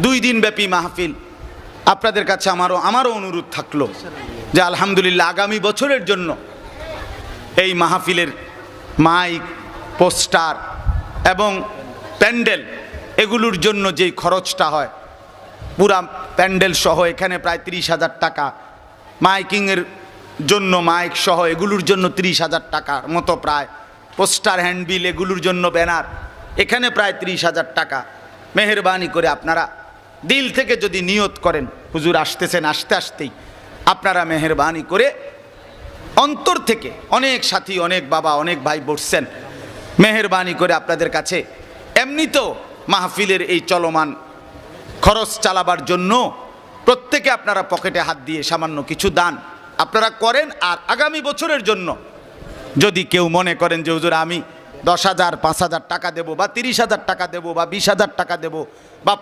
2 দিন ব্যাপী মাহফিল। আপনাদের কাছে আমারও অনুরোধ থাকলো যে আলহামদুলিল্লাহ আগামী বছরের জন্য এই মাহফিলের মাইক, পোস্টার এবং প্যান্ডেল এগুলোর জন্য যেই খরচটা হয়, পুরা প্যান্ডেল সহ এখানে প্রায় 30,000 টাকা, মাইকিংয়ের জন্য মাইক সহ এগুলোর জন্য 30,000 টাকার মতো, প্রায় পোস্টার, হ্যান্ডবিল এগুলোর জন্য ব্যানার, এখানে প্রায় 30,000 টাকা। মেহেরবানি করে আপনারা দিল থেকে যদি নিয়ত করেন, হুজুর আসতেছেন, আসতেই আপনারা মেহেরবানি করে অন্তর থেকে, অনেক সাথী, অনেক বাবা, অনেক ভাই বসছেন, মেহেরবানি করে আপনাদের কাছে এমনিতেও মাহফিলের এই চলমান খরচ চালাবার জন্য প্রত্যেকে আপনারা পকেটে হাত দিয়ে সামান্য কিছু দান আপনারা করেন। আর আগামী বছরের জন্য যদি কেউ মনে করেন যে হুজুর আমি 10,000, 5,000 টাকা দেবো, বা 30,000 টাকা দেবো, বা 20,000 টাকা দেবো, বা